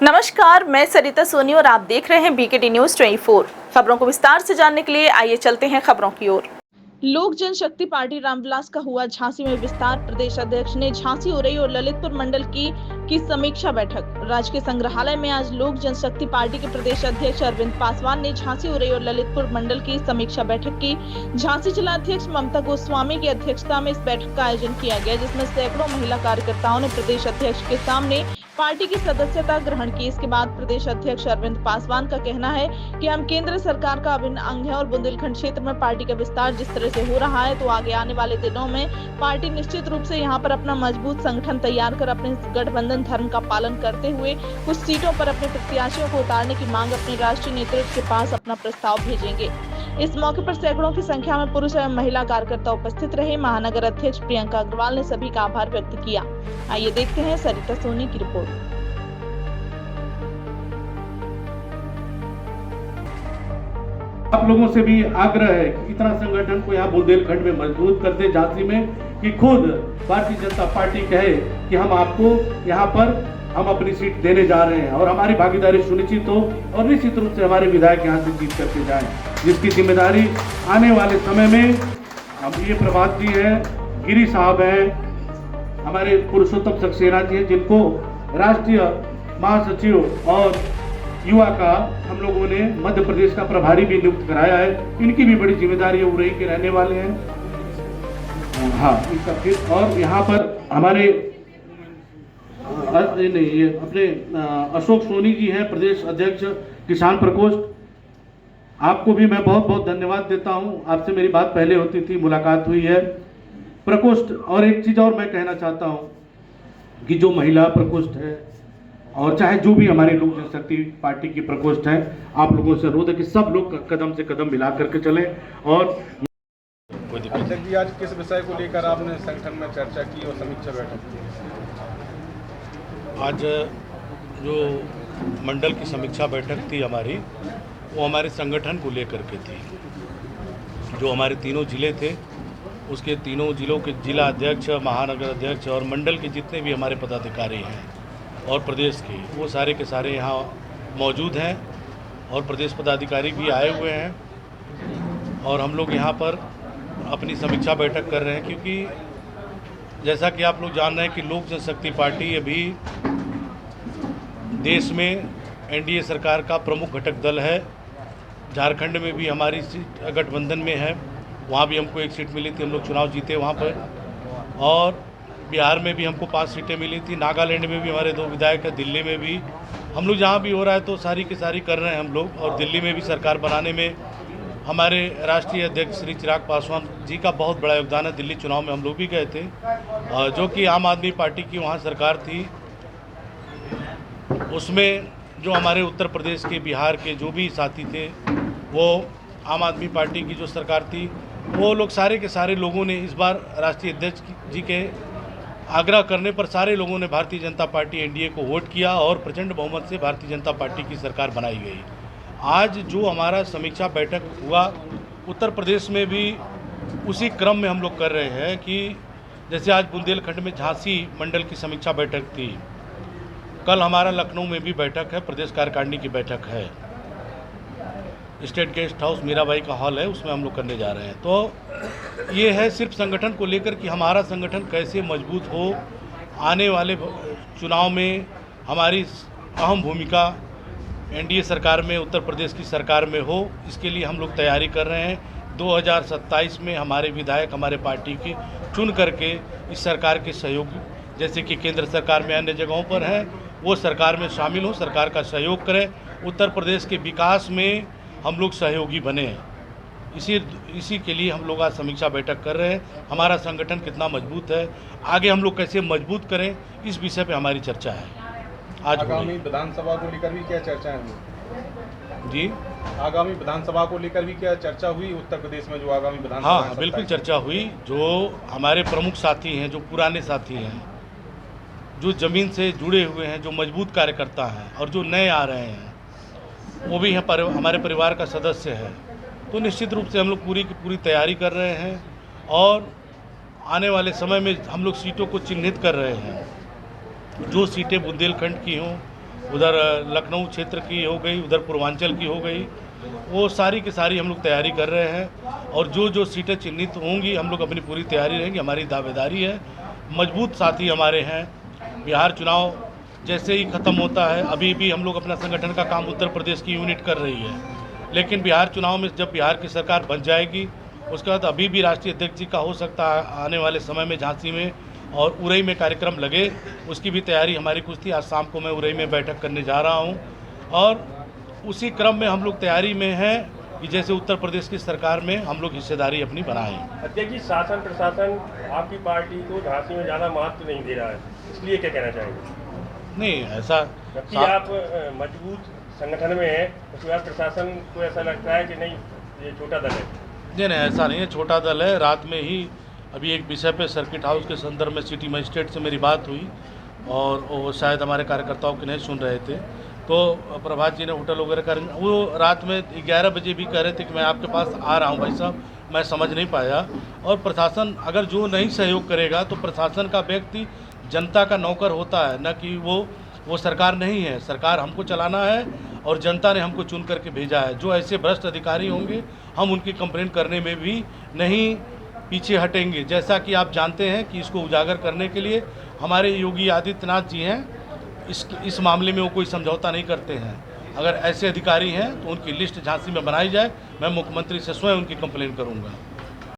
नमस्कार, मैं सरिता सोनी और आप देख रहे हैं बीकेटी न्यूज 24। खबरों को विस्तार से जानने के लिए आइए चलते हैं खबरों की ओर। लोक जनशक्ति पार्टी रामविलास का हुआ झांसी में विस्तार। प्रदेश अध्यक्ष ने झांसी, उरई और ललितपुर मंडल की समीक्षा बैठक। राजकीय संग्रहालय में आज लोक जनशक्ति पार्टी के प्रदेश अध्यक्ष अरविंद पासवान ने झांसी, उरई और ललितपुर मंडल की समीक्षा बैठक की। झांसी जिला अध्यक्ष ममता गोस्वामी की अध्यक्षता में इस बैठक का आयोजन किया गया, जिसमें सैकड़ों महिला कार्यकर्ताओं ने प्रदेश अध्यक्ष के सामने पार्टी की सदस्यता ग्रहण की। इसके बाद प्रदेश अध्यक्ष अरविंद पासवान का कहना है कि हम केंद्र सरकार का अभिन्न अंग है और बुंदेलखंड क्षेत्र में पार्टी का विस्तार जिस तरह से हो रहा है, तो आगे आने वाले दिनों में पार्टी निश्चित रूप से यहां पर अपना मजबूत संगठन तैयार कर अपने गठबंधन धर्म का पालन करते हुए कुछ सीटों पर अपने प्रत्याशियों को उतारने की मांग अपने राष्ट्रीय नेतृत्व के पास अपना प्रस्ताव भेजेंगे। इस मौके पर सैकड़ों की संख्या में पुरुष एवं महिला कार्यकर्ता उपस्थित रहे। महानगर अध्यक्ष प्रियंका अग्रवाल ने सभी का आभार व्यक्त किया। आइए देखते हैं सरिता सोनी की रिपोर्ट। आप लोगों से भी आग्रह है कि इतना संगठन को यहाँ बुंदेलखंड में मजबूत कर दे, झांसी में, कि खुद भारतीय जनता पार्टी कहे कि हम आपको यहाँ पर हम अपनी सीट देने जा रहे हैं और हमारी भागीदारी सुनिश्चित हो और निश्चित रूप से हमारे विधायक यहाँ से जीत करके जाएं, जिसकी जिम्मेदारी आने वाले समय में अब ये प्रभात जी है, गिरी साहब हैं, हमारे पुरुषोत्तम सक्सेना जी हैं, जिनको राष्ट्रीय महासचिव और युवा का हम लोगों ने मध्य प्रदेश का प्रभारी भी नियुक्त कराया है। इनकी भी बड़ी जिम्मेदारी है, उरई के रहने वाले हैं। हाँ, इनका फिर और यहाँ पर हमारे ये अपने अशोक सोनी जी हैं, प्रदेश अध्यक्ष किसान प्रकोष्ठ। आपको भी मैं बहुत बहुत धन्यवाद देता हूँ। आपसे मेरी बात पहले होती थी, मुलाकात हुई है प्रकोष्ठ। और एक चीज़ और मैं कहना चाहता हूँ कि जो महिला प्रकोष्ठ है और चाहे जो भी हमारी लोक जनशक्ति पार्टी की प्रकोष्ठ है, आप लोगों से अनुरोध है कि सब लोग कदम से कदम मिला करके चलें। और अध्यक्ष जी, आज किस विषय को लेकर आपने संगठन में चर्चा की और समीक्षा बैठक की? आज जो मंडल की समीक्षा बैठक थी हमारी, वो हमारे संगठन को लेकर के थी। जो हमारे तीनों जिले थे, उसके तीनों जिलों के जिला अध्यक्ष, महानगर अध्यक्ष और मंडल के जितने भी हमारे पदाधिकारी हैं और प्रदेश के, वो सारे के सारे यहाँ मौजूद हैं और प्रदेश पदाधिकारी भी आए हुए हैं। और हम लोग यहाँ पर अपनी समीक्षा बैठक कर रहे हैं, क्योंकि जैसा कि आप लोग जान रहे हैं कि लोक जनशक्ति पार्टी अभी देश में एनडीए सरकार का प्रमुख घटक दल है। झारखंड में भी हमारी सीट गठबंधन में है, वहाँ भी हमको एक सीट मिली थी, हम लोग चुनाव जीते वहाँ पर। और बिहार में भी हमको 5 सीटें मिली थी, नागालैंड में भी हमारे 2 विधायक हैं, दिल्ली में भी। हम लोग जहाँ भी हो रहा है तो सारी की सारी कर रहे हैं हम लोग। और दिल्ली में भी सरकार बनाने में हमारे राष्ट्रीय अध्यक्ष श्री चिराग पासवान जी का बहुत बड़ा योगदान है। दिल्ली चुनाव में हम लोग भी गए थे, जो कि आम आदमी पार्टी की वहाँ सरकार थी। उसमें जो हमारे उत्तर प्रदेश के, बिहार के जो भी साथी थे, वो आम आदमी पार्टी की जो सरकार थी, वो लोग सारे के सारे लोगों ने इस बार राष्ट्रीय अध्यक्ष जी के आग्रह करने पर सारे लोगों ने भारतीय जनता पार्टी एनडीए को वोट किया और प्रचंड बहुमत से भारतीय जनता पार्टी की सरकार बनाई गई। आज जो हमारा समीक्षा बैठक हुआ, उत्तर प्रदेश में भी उसी क्रम में हम लोग कर रहे हैं कि जैसे आज बुंदेलखंड में झांसी मंडल की समीक्षा बैठक थी, कल हमारा लखनऊ में भी बैठक है, प्रदेश कार्यकारिणी की बैठक है। स्टेट गेस्ट हाउस मीराबाई का हॉल है, उसमें हम लोग करने जा रहे हैं। तो ये है सिर्फ संगठन को लेकर कि हमारा संगठन कैसे मजबूत हो, आने वाले चुनाव में हमारी अहम भूमिका एनडीए सरकार में, उत्तर प्रदेश की सरकार में हो, इसके लिए हम लोग तैयारी कर रहे हैं। 2027 में हमारे विधायक हमारे पार्टी की चुन करके इस सरकार के सहयोग, जैसे कि केंद्र सरकार में अन्य जगहों पर है, वो सरकार में शामिल हो, सरकार का सहयोग करें, उत्तर प्रदेश के विकास में हम लोग सहयोगी बने। इसी के लिए हम लोग आज समीक्षा बैठक कर रहे हैं। हमारा संगठन कितना मजबूत है, आगे हम लोग कैसे मजबूत करें, इस विषय पे हमारी चर्चा है। आज आगामी विधानसभा को लेकर भी क्या चर्चा है जी? आगामी विधानसभा को लेकर भी क्या चर्चा हुई उत्तर प्रदेश में, जो आगामी विधानसभा? हाँ, बिल्कुल चर्चा हुई। जो हमारे प्रमुख साथी हैं, जो पुराने साथी हैं, जो ज़मीन से जुड़े हुए हैं, जो मजबूत कार्यकर्ता हैं और जो नए आ रहे हैं, वो भी हमारे परिवार का सदस्य है। तो निश्चित रूप से हम लोग पूरी की पूरी तैयारी कर रहे हैं और आने वाले समय में हम लोग सीटों को चिन्हित कर रहे हैं। जो सीटें बुंदेलखंड की हों उधर लखनऊ क्षेत्र की हो गई, उधर पूर्वांचल की हो गई, वो सारी की सारी हम लोग तैयारी कर रहे हैं। और जो जो सीटें चिन्हित होंगी हम लोग अपनी पूरी तैयारी रहेंगी, हमारी दावेदारी है। मजबूत साथी हमारे हैं। बिहार चुनाव जैसे ही ख़त्म होता है, अभी भी हम लोग अपना संगठन का काम उत्तर प्रदेश की यूनिट कर रही है, लेकिन बिहार चुनाव में जब बिहार की सरकार बन जाएगी उसके बाद अभी भी राष्ट्रीय अध्यक्ष जी का हो सकता है आने वाले समय में झांसी में और उरई में कार्यक्रम लगे, उसकी भी तैयारी हमारी कुछ थी। आज शाम को मैं उरई में बैठक करने जा रहा हूं और उसी क्रम में हम लोग तैयारी में हैं कि जैसे उत्तर प्रदेश की सरकार में हम लोग हिस्सेदारी अपनी बनाएं। अध्यक्ष जी, शासन प्रशासन आपकी पार्टी को झांसी में ज़्यादा महत्व नहीं दे रहा है, इसलिए क्या कहना चाहेंगे? नहीं, ऐसा जबकि आप मजबूत संगठन में हैं, उसके बाद प्रशासन को ऐसा लगता है कि नहीं ये छोटा दल है। नहीं, ऐसा नहीं है, छोटा दल है। रात में ही अभी एक विषय पे सर्किट हाउस के संदर्भ में सिटी मजिस्ट्रेट से मेरी बात हुई और वो शायद हमारे कार्यकर्ताओं की नहीं सुन रहे थे, तो प्रभात जी ने होटल वगैरह कर, वो रात में 11 बजे भी कह रहे थे कि मैं आपके पास आ रहा हूँ भाई साहब, मैं समझ नहीं पाया। और प्रशासन अगर जो नहीं सहयोग करेगा तो प्रशासन का व्यक्ति जनता का नौकर होता है, न कि वो सरकार नहीं है। सरकार हमको चलाना है और जनता ने हमको चुन करके भेजा है। जो ऐसे भ्रष्ट अधिकारी होंगे हम उनकी कंप्लेंट करने में भी नहीं पीछे हटेंगे। जैसा कि आप जानते हैं कि इसको उजागर करने के लिए हमारे योगी आदित्यनाथ जी हैं, इस मामले में वो कोई समझौता नहीं करते हैं। अगर ऐसे अधिकारी हैं तो उनकी लिस्ट झांसी में बनाई जाए, मैं मुख्यमंत्री से स्वयं उनकी कंप्लेंट करूंगा।